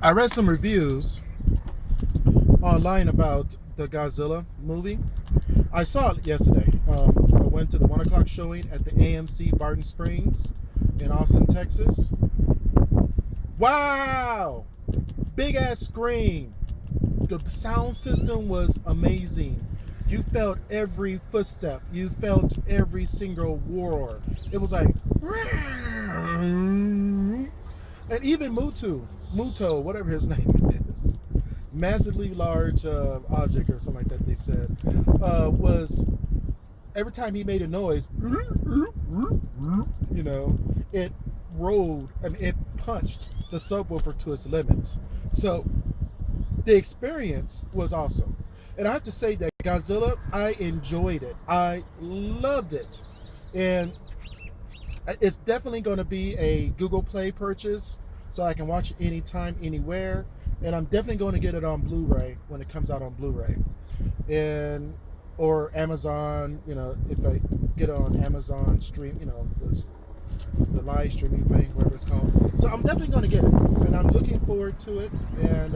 I read some reviews online about the Godzilla movie. I saw it yesterday. I went to the 1 o'clock showing at the AMC Barton Springs in Austin, Texas. Wow! Big ass screen. The sound system was amazing. You felt every footstep. You felt every single roar. It was like, and even Muto, whatever his name is, massively large object or something like that. They said was every time he made a noise, it rolled. I mean, it punched the subwoofer to its limits. So the experience was awesome. And I have to say that Godzilla, I enjoyed it. I loved it. And it's definitely going to be a Google Play purchase, so I can watch it anytime, anywhere. And I'm definitely going to get it on Blu-ray when it comes out on Blu-ray. And or Amazon, if I get it on Amazon stream, the live streaming thing, whatever it's called. So I'm definitely going to get it, and I'm looking forward to it. And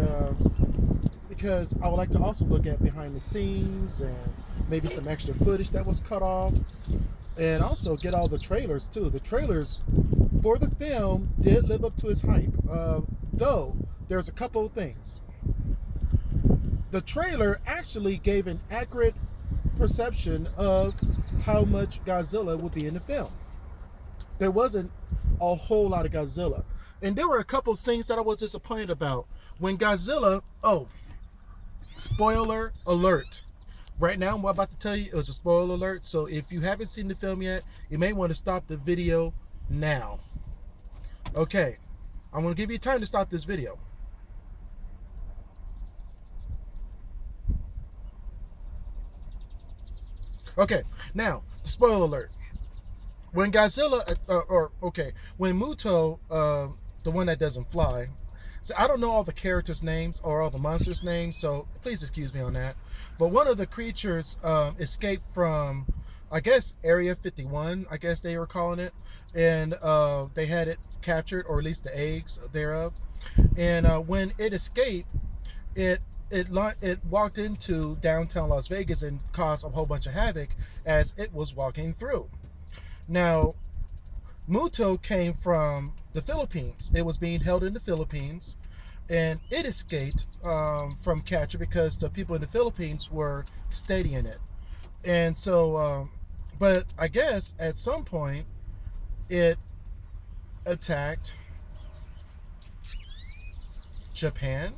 because I would like to also look at behind the scenes and maybe some extra footage that was cut off, and also get all the trailers too. The trailers for the film did live up to its hype, though there's a couple of things. The trailer actually gave an accurate perception of how much Godzilla would be in the film. There wasn't a whole lot of Godzilla. And there were a couple of things that I was disappointed about. When Godzilla, spoiler alert. Right now, I'm about to tell you, it was a spoiler alert. So if you haven't seen the film yet, you may want to stop the video now. Okay, I'm going to give you time to stop this video. Okay, now, spoiler alert. When Godzilla, when Muto, the one that doesn't fly, so I don't know all the characters' names or all the monsters' names, so please excuse me on that. But one of the creatures escaped from, I guess, Area 51, I guess they were calling it, and they had it captured, or at least the eggs thereof. And when it escaped, it walked into downtown Las Vegas and caused a whole bunch of havoc as it was walking through. Now, Muto came from the Philippines. It was being held in the Philippines, and it escaped from capture because the people in the Philippines were studying it. And so, but I guess at some point it attacked Japan.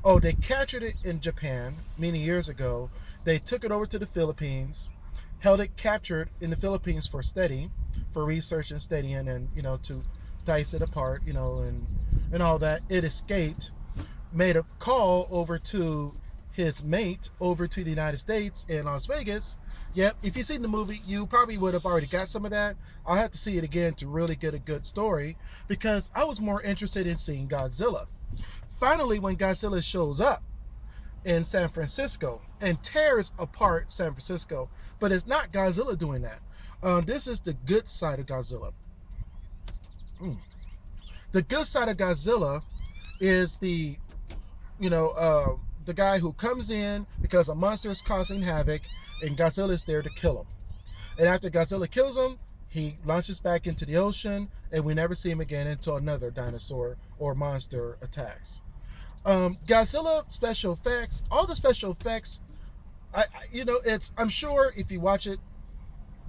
Oh, they captured it in Japan many years ago. They took it over to the Philippines, held it captured in the Philippines for study, for research and studying, and to dice it apart, and all that. It escaped, made a call over to his mate over to the United States in Las Vegas. Yep, if you've seen the movie, you probably would have already got some of that. I'll have to see it again to really get a good story, because I was more interested in seeing Godzilla. Finally, when Godzilla shows up in San Francisco and tears apart San Francisco, but it's not Godzilla doing that. This is the good side of Godzilla. The good side of Godzilla is the guy who comes in because a monster is causing havoc, and Godzilla is there to kill him. And after Godzilla kills him, he launches back into the ocean, and we never see him again until another dinosaur or monster attacks. Godzilla special effects, all the special effects, I'm sure if you watch it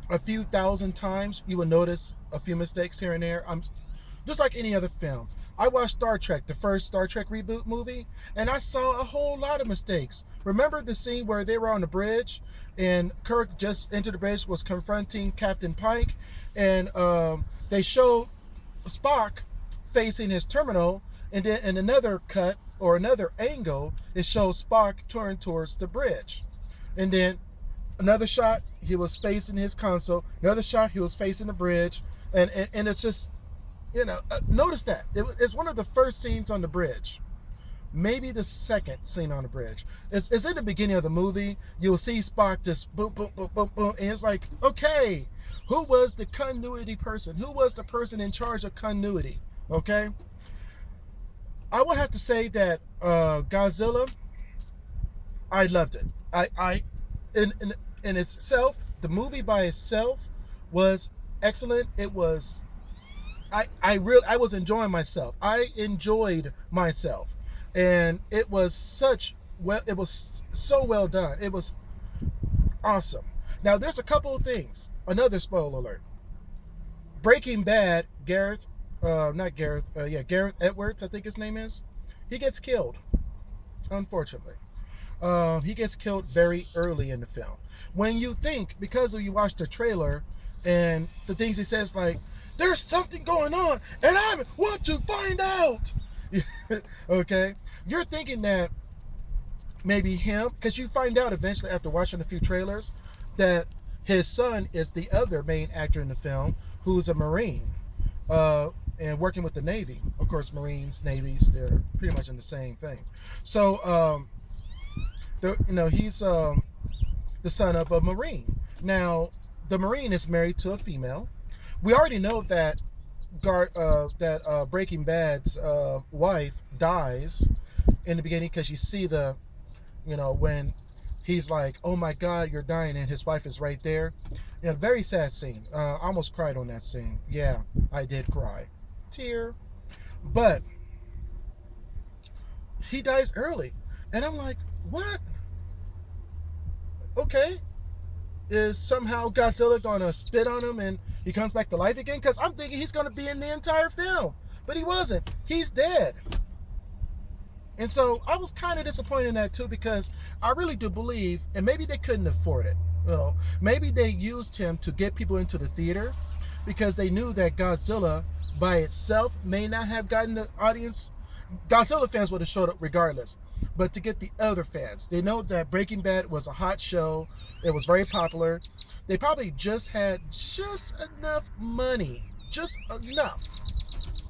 a few thousand times, you will notice a few mistakes here and there. Just like any other film. I watched Star Trek, the first Star Trek reboot movie, and I saw a whole lot of mistakes. Remember the scene where they were on the bridge, and Kirk just entered the bridge, was confronting Captain Pike, and they showed Spock facing his terminal, and then in another cut or another angle, it shows Spock turn towards the bridge. And then another shot, he was facing his console. Another shot, he was facing the bridge. And it's just, notice that. It's one of the first scenes on the bridge. Maybe the second scene on the bridge. It's in the beginning of the movie. You'll see Spock just boom, boom, boom, boom, boom. And it's like, okay, who was the continuity person? Who was the person in charge of continuity? Okay? I will have to say that Godzilla, I loved it. In itself, the movie by itself was excellent. It was I was enjoying myself. I enjoyed myself, and it was it was so well done. It was awesome. Now there's a couple of things. Another spoiler alert. Breaking Bad, Garth Edwards, I think his name is. He gets killed, unfortunately. He gets killed very early in the film. When you think, because you watch the trailer and the things he says, like, there's something going on and I want to find out. Okay? You're thinking that maybe him, because you find out eventually after watching a few trailers that his son is the other main actor in the film, who's a Marine, and working with the Navy. Of course, Marines, Navies, they're pretty much in the same thing. So, he's the son of a Marine. Now, the Marine is married to a female. We already know that Breaking Bad's wife dies in the beginning, because you see when he's like, oh my God, you're dying, and his wife is right there. Very sad scene. I almost cried on that scene. Yeah, I did cry. Tear. But he dies early. And I'm like, what? Okay. Is somehow Godzilla gonna spit on him and he comes back to life again? Because I'm thinking he's gonna be in the entire film. But he wasn't. He's dead. And so I was kind of disappointed in that too, because I really do believe, and maybe they couldn't afford it. Maybe they used him to get people into the theater because they knew that Godzilla by itself may not have gotten the audience. Godzilla fans would have showed up regardless. But to get the other fans, they know that Breaking Bad was a hot show. It was very popular. They probably just had just enough money, just enough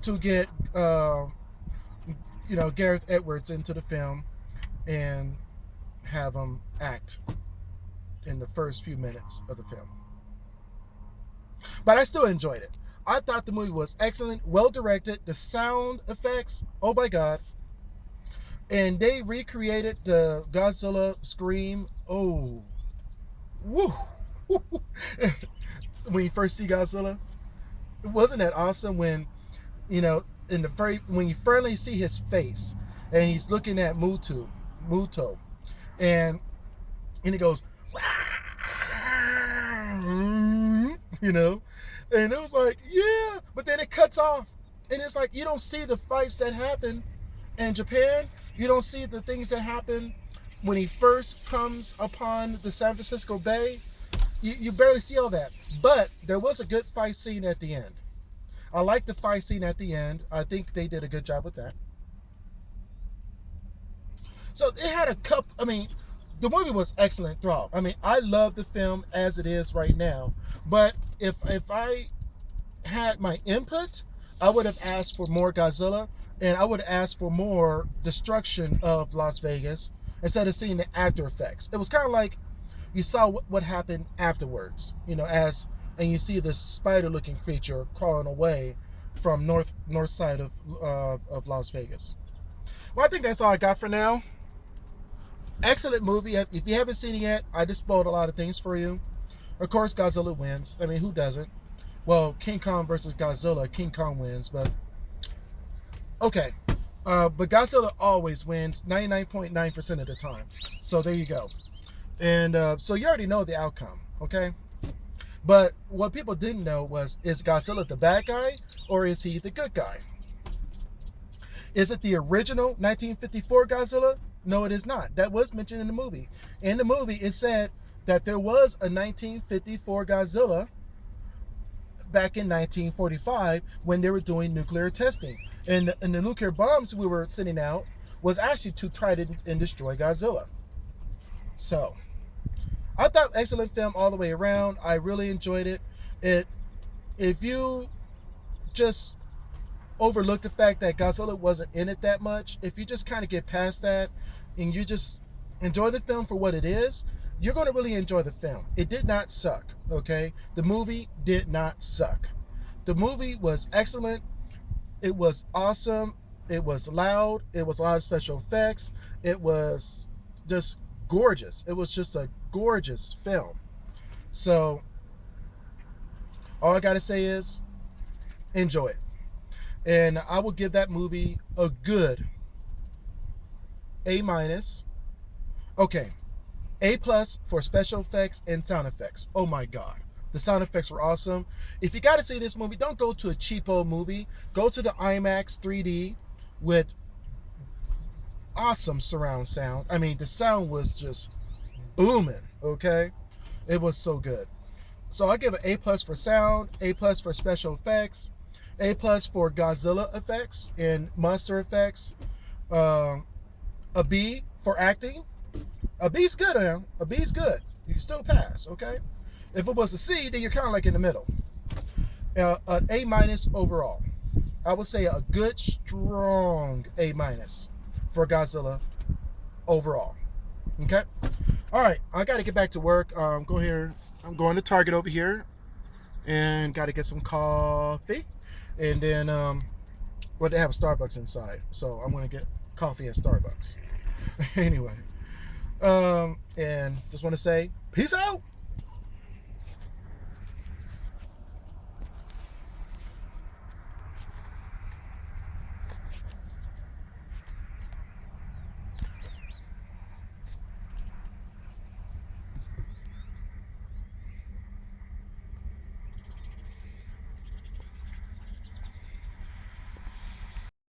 to get Garth Edwards into the film and have him act in the first few minutes of the film. But I still enjoyed it. I thought the movie was excellent, well directed. The sound effects, oh my God. And they recreated the Godzilla scream. Oh, woo. When you first see Godzilla, wasn't that awesome when, when you finally see his face and he's looking at Muto, and he goes, and it was like, yeah, but then it cuts off, and it's like you don't see the fights that happen in Japan. You don't see the things that happen when he first comes upon the San Francisco Bay. You barely see all that, but there was a good fight scene at the end. I like the fight scene at the end. I think they did a good job with that. So it had the movie was excellent throughout. I love the film as it is right now. But if I had my input, I would have asked for more Godzilla, and I would have asked for more destruction of Las Vegas instead of seeing the after effects. It was kind of like you saw what happened afterwards, and you see this spider-looking creature crawling away from north side of Las Vegas. Well, I think that's all I got for now. Excellent movie. If you haven't seen it yet, I just spoiled a lot of things for you. Of course, Godzilla wins. Who doesn't? Well, King Kong versus Godzilla, King Kong wins, but okay. But Godzilla always wins 99.9% of the time. So there you go. And so you already know the outcome, okay? But what people didn't know was, is Godzilla the bad guy or is he the good guy? Is it the original 1954 Godzilla? No, it is not. That was mentioned in the movie. In the movie, it said that there was a 1954 Godzilla back in 1945 when they were doing nuclear testing. And the nuclear bombs we were sending out was actually to try to destroy Godzilla. So, I thought excellent film all the way around. I really enjoyed it. If you just overlook the fact that Godzilla wasn't in it that much, if you just kind of get past that and you just enjoy the film for what it is, you're going to really enjoy the film. It did not suck, okay? The movie did not suck. The movie was excellent. It was awesome. It was loud. It was a lot of special effects. It was just gorgeous. It was just a gorgeous film. So all I gotta say is enjoy it. And I will give that movie a good A minus. Okay, A plus for special effects and sound effects. Oh my God. The sound effects were awesome. If you got to see this movie, don't go to a cheapo movie. Go to the IMAX 3D with awesome surround sound. I mean, the sound was just booming, okay? It was so good. So I give it A plus for sound, A plus for special effects, A plus for Godzilla effects and monster effects, a B for acting. A B's good, man. A B's good. You can still pass, okay? If it was a C, then you're kind of like in the middle. An A minus overall. I would say a good, strong A minus for Godzilla overall. Okay? All right, I got to get back to work. Go here. I'm going to Target over here and got to get some coffee. And then, well, they have a Starbucks inside. So I'm going to get coffee at Starbucks. Anyway. And just want to say, peace out.